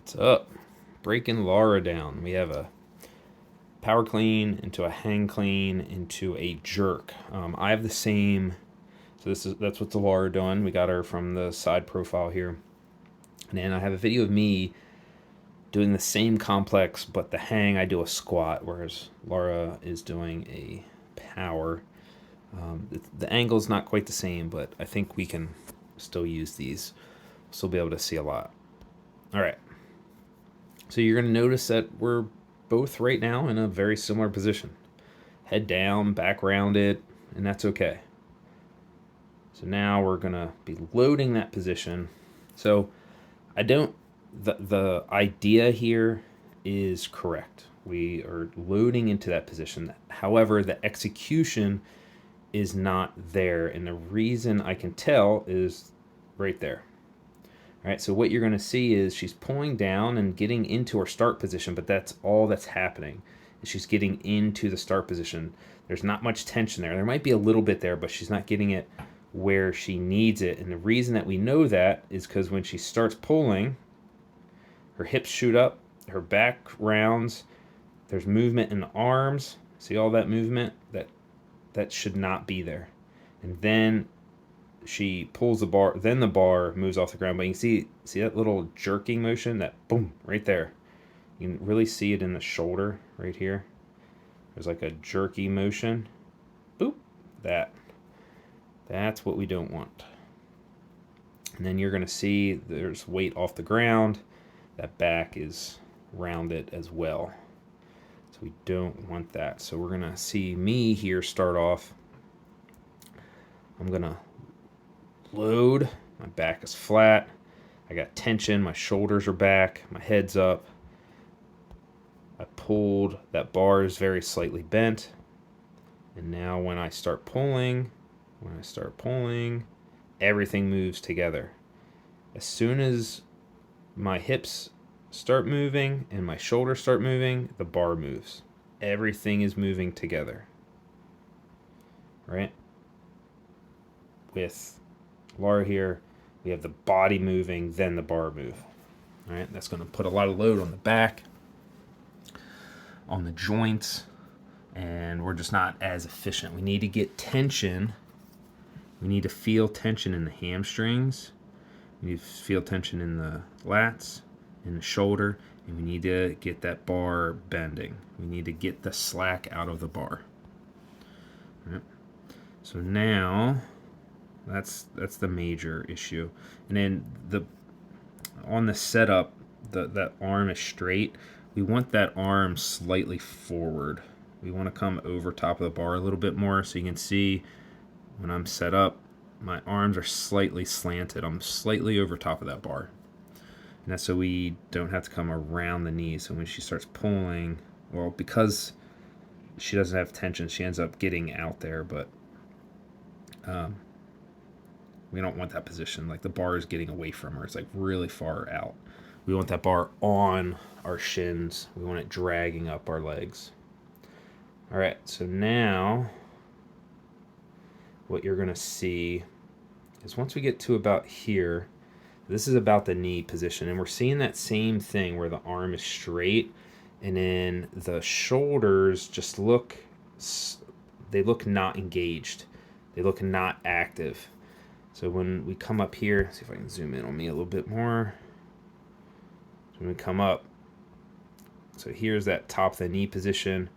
What's up? Breaking Laura down. We have a power clean into a hang clean into a jerk. I have the same. So that's what the Laura doing. We got her from the side profile here, and then I have a video of me doing the same complex, but the hang I do a squat, whereas Laura is doing a power. The angle's not quite the same, but I think we can still use these. Still be able to see a lot. All right. So you're going to notice that we're both right now in a very similar position. Head down, back rounded, and that's okay. So now we're going to be loading that position. So the idea here is correct. We are loading into that position. However, the execution is not there. And the reason I can tell is right there. All right, so what you're going to see is she's pulling down and getting into her start position, but that's all that's happening. She's getting into the start position. There's not much tension there. There might be a little bit there, but she's not getting it where she needs it. And the reason that we know that is because when she starts pulling, her hips shoot up, her back rounds, there's movement in the arms. See all that movement? That should not be there. And then she pulls the bar, then the bar moves off the ground. But you can see that little jerking motion, that boom, right there. You can really see it in the shoulder right here. There's like a jerky motion. Boop, that's what we don't want. And then you're going to see there's weight off the ground. That back is rounded as well. So we don't want that. So we're going to see me here start off. I'm going to load. My back is flat. I got tension. My shoulders are back. My head's up. I pulled. That bar is very slightly bent. And now when I start pulling, everything moves together. As soon as my hips start moving and my shoulders start moving, the bar moves. Everything is moving together. Right? With Laura here, we have the body moving, then the bar move. All right, that's going to put a lot of load on the back, on the joints, and we're just not as efficient. We need to get tension. We need to feel tension in the hamstrings. We need to feel tension in the lats, in the shoulder, and we need to get that bar bending. We need to get the slack out of the bar. All right. So now that's the major issue. And then on the setup, that arm is straight. We want that arm slightly forward. We want to come over top of the bar a little bit more, so you can see when I'm set up, my arms are slightly slanted. I'm slightly over top of that bar. And that's so we don't have to come around the knee. So when she starts pulling, well, because she doesn't have tension, she ends up getting out there, but we don't want that position. Like the bar is getting away from her. It's like really far out. We want that bar on our shins. We want it dragging up our legs. All right, so now what you're going to see is once we get to about here, this is about the knee position, and we're seeing that same thing where the arm is straight and then the shoulders just look not engaged. They look not active. So when we come up here, see if I can zoom in on me a little bit more. So when we come up, so here's that top of the knee position.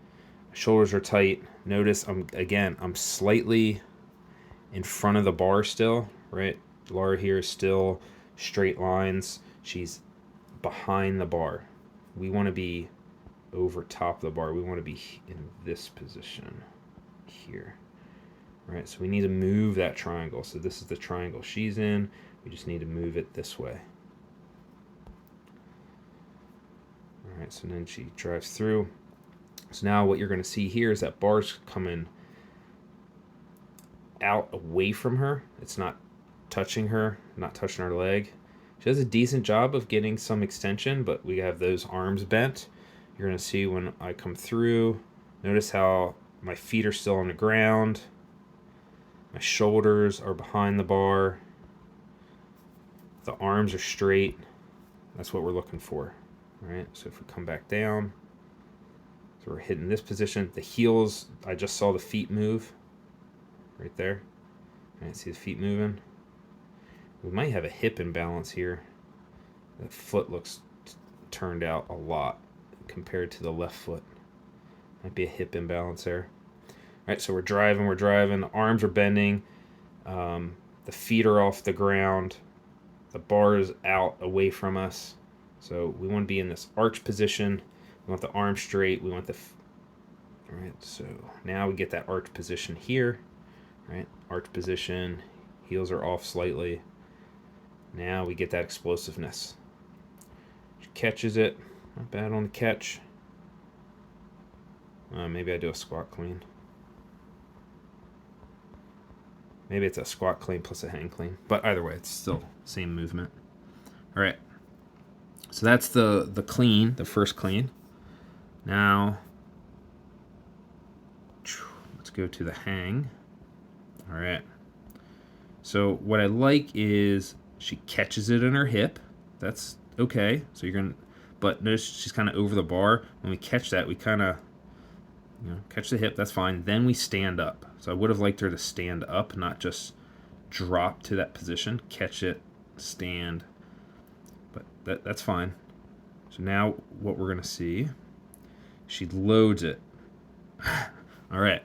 My shoulders are tight. Notice I'm slightly in front of the bar still, right? Laura here is still straight lines. She's behind the bar. We want to be over top of the bar. We want to be in this position here. Right, so we need to move that triangle. So this is the triangle she's in. We just need to move it this way. All right, so then she drives through. So now what you're going to see here is that bar's coming out away from her. It's not touching her, not touching her leg. She does a decent job of getting some extension, but we have those arms bent. You're going to see when I come through, notice how my feet are still on the ground. My shoulders are behind the bar. The arms are straight. That's what we're looking for. All right, so if we come back down, so we're hitting this position. The heels, I just saw the feet move right there. All right, see the feet moving? We might have a hip imbalance here. The foot looks turned out a lot compared to the left foot. Might be a hip imbalance there. All right, so we're driving, the arms are bending, the feet are off the ground, the bar is out away from us. So we want to be in this arch position. We want the arm straight. We want the, all right, so now we get that arch position here, right? Arch position, heels are off slightly. Now we get that explosiveness. She catches it, not bad on the catch. Maybe I do a squat clean. Maybe it's a squat clean plus a hang clean. But either way, it's still same movement. All right. So that's the clean, the first clean. Now, let's go to the hang. All right. So what I like is she catches it in her hip. That's okay. So you're going to, but notice she's kind of over the bar. When we catch that, we kind of, catch the hip. That's fine. Then we stand up. So I would have liked her to stand up, not just drop to that position. Catch it, stand. But that's fine. So now what we're going to see, she loads it. All right.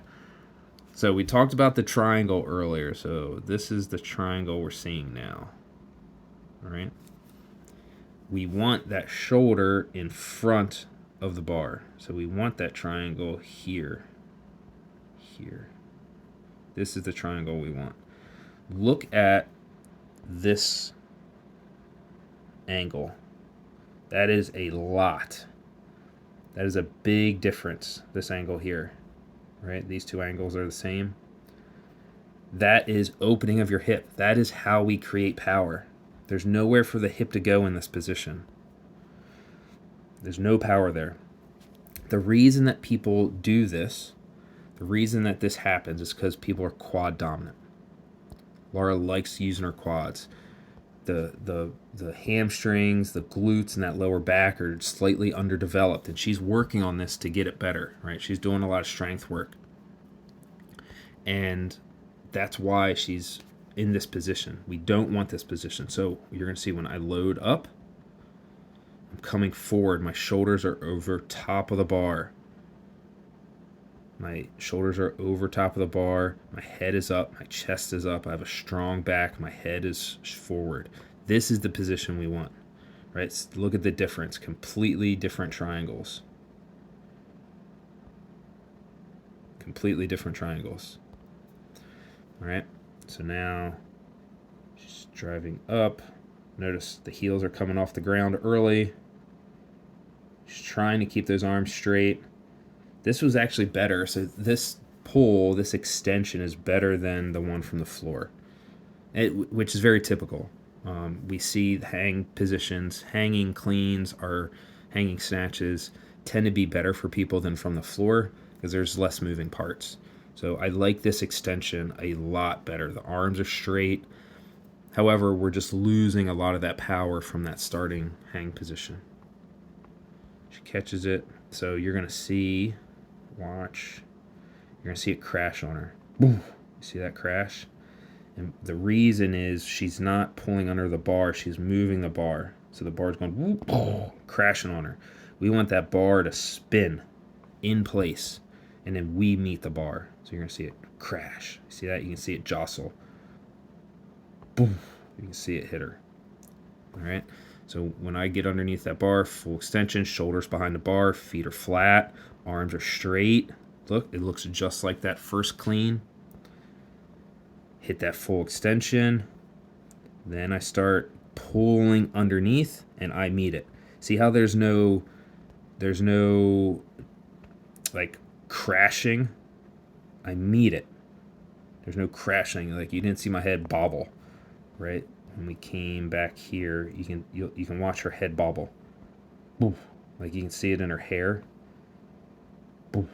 So we talked about the triangle earlier. So this is the triangle we're seeing now. All right. We want that shoulder in front of the bar. So we want that triangle here. Here. This is the triangle we want. Look at this angle. That is a lot. That is a big difference, this angle here. Right? These two angles are the same. That is opening of your hip. That is how we create power. There's nowhere for the hip to go in this position. There's no power there. The reason that people do this, the reason that this happens is because people are quad dominant. Laura likes using her quads. The hamstrings, the glutes, and that lower back are slightly underdeveloped, and she's working on this to get it better, right? She's doing a lot of strength work. And that's why she's in this position. We don't want this position. So you're going to see when I load up, I'm coming forward. My shoulders are over top of the bar. My shoulders are over top of the bar. My head is up. My chest is up. I have a strong back. My head is forward. This is the position we want, right? Look at the difference. Completely different triangles. Completely different triangles. All right. So now she's driving up. Notice the heels are coming off the ground early. She's trying to keep those arms straight. This was actually better. So this pull, this extension is better than the one from the floor, which is very typical. We see hang positions, hanging cleans or hanging snatches tend to be better for people than from the floor because there's less moving parts. So I like this extension a lot better. The arms are straight. However, we're just losing a lot of that power from that starting hang position. She catches it. So you're going to see, watch, you're going to see it crash on her. Boom. You see that crash? And the reason is she's not pulling under the bar. She's moving the bar. So the bar's going whoop, crashing on her. We want that bar to spin in place. And then we meet the bar. So you're going to see it crash. See that? You can see it jostle. Boom. You can see it hit her. All right. So when I get underneath that bar, full extension, shoulders behind the bar, feet are flat, arms are straight. Look, it looks just like that first clean. Hit that full extension. Then I start pulling underneath and I meet it. See how there's no like crashing? I meet it. There's no crashing. Like you didn't see my head bobble, right? When we came back here, you can watch her head bobble. Boof. Like you can see it in her hair. Boof.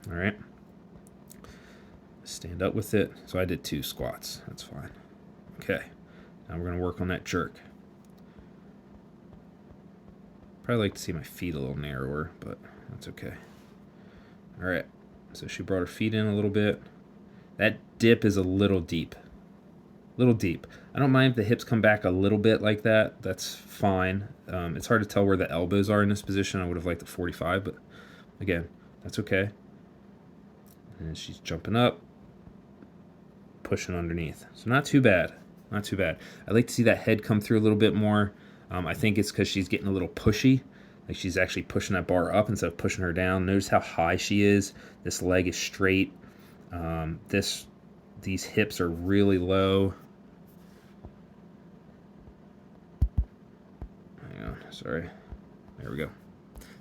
All right. Stand up with it. So I did 2 squats. That's fine. Okay. Now we're going to work on that jerk. Probably like to see my feet a little narrower, but that's okay. All right, so she brought her feet in a little bit. That dip is a little deep. I don't mind if the hips come back a little bit like that. That's fine. It's hard to tell where the elbows are in this position. I would have liked the 45, but again, that's okay. And she's jumping up, pushing underneath. So not too bad. Not too bad. I'd like to see that head come through a little bit more. I think it's because she's getting a little pushy. Like she's actually pushing that bar up instead of pushing her down. Notice how high she is. This leg is straight. These hips are really low. Hang on, sorry. There we go.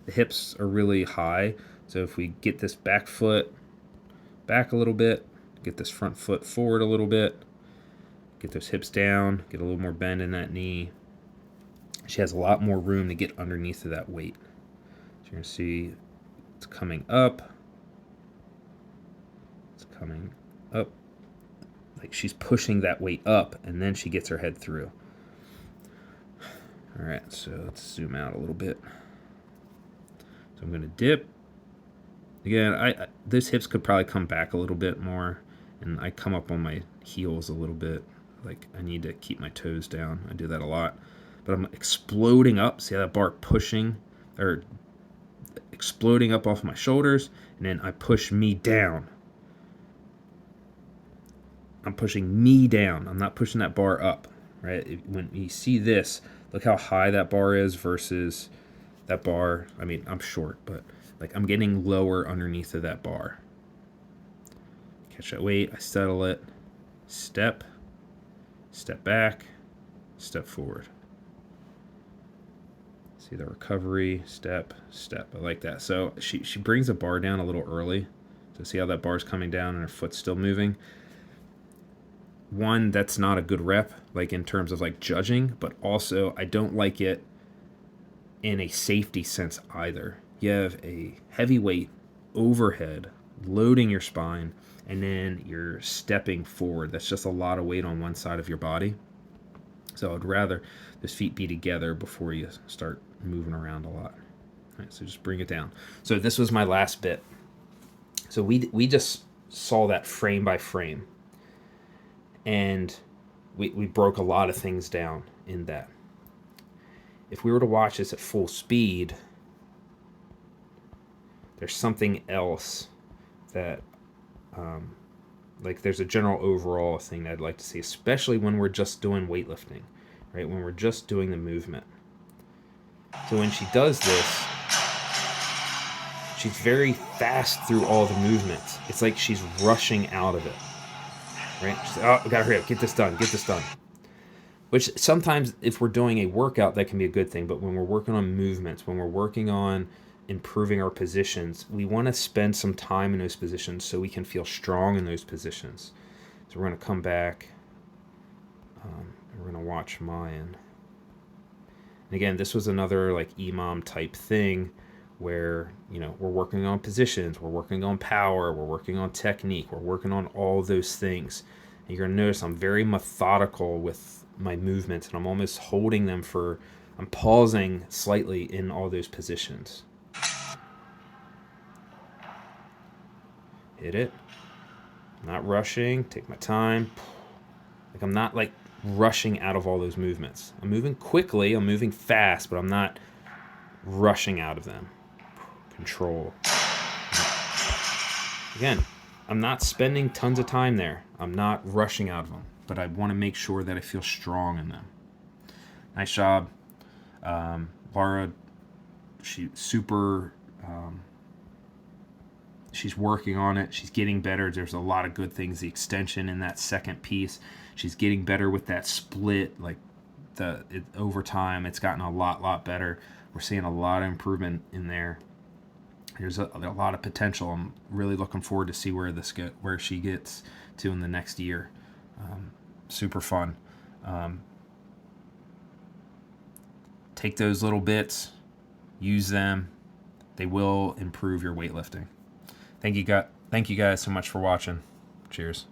The hips are really high. So if we get this back foot back a little bit, get this front foot forward a little bit, get those hips down, get a little more bend in that knee. She has a lot more room to get underneath of that weight. So you're going to see it's coming up. It's coming up. Like she's pushing that weight up, and then she gets her head through. All right, so let's zoom out a little bit. So I'm going to dip. Again, those hips could probably come back a little bit more, and I come up on my heels a little bit. Like I need to keep my toes down. I do that a lot. But I'm exploding up. See how that bar pushing or exploding up off my shoulders, and then I push me down. I'm pushing me down. I'm not pushing that bar up, right? When you see this, look how high that bar is versus that bar. I mean, I'm short, but like I'm getting lower underneath of that bar. Catch that weight, I settle it, step back, step forward. See the recovery, step. I like that. So she brings the bar down a little early. So see how that bar's coming down and her foot's still moving. One, that's not a good rep, like in terms of like judging, but also I don't like it in a safety sense either. You have a heavy weight overhead, loading your spine, and then you're stepping forward. That's just a lot of weight on one side of your body. So I'd rather those feet be together before you start moving around a lot. All right, so just bring it down. So this was my last bit. So we just saw that frame by frame. And we broke a lot of things down in that. If we were to watch this at full speed, there's something else that, like there's a general overall thing that I'd like to see, especially when we're just doing weightlifting, right? When we're just doing the movement. So when she does this, she's very fast through all the movements. It's like she's rushing out of it. Right? She's like, oh, I gotta hurry up, get this done. Which sometimes if we're doing a workout, that can be a good thing. But when we're working on movements, when we're working on improving our positions, we want to spend some time in those positions so we can feel strong in those positions. So we're going to come back. We're going to watch Mayan. And again, this was another like EMOM type thing where, you know, we're working on positions, we're working on power, we're working on technique, we're working on all those things. And you're going to notice I'm very methodical with my movements, and I'm almost holding them I'm pausing slightly in all those positions. Hit it. I'm not rushing, take my time. Like I'm not like rushing out of all those movements. I'm moving quickly, I'm moving fast, but I'm not rushing out of them. Control. Again, I'm not spending tons of time there. I'm not rushing out of them, but I want to make sure that I feel strong in them. Nice job. Laura, she's working on it. She's getting better. There's a lot of good things. The extension in that second piece. She's getting better with that split. Like over time, it's gotten a lot better. We're seeing a lot of improvement in there. There's a lot of potential. I'm really looking forward to see where she gets to in the next year. Super fun. Take those little bits, use them. They will improve your weightlifting. Thank you guys so much for watching. Cheers.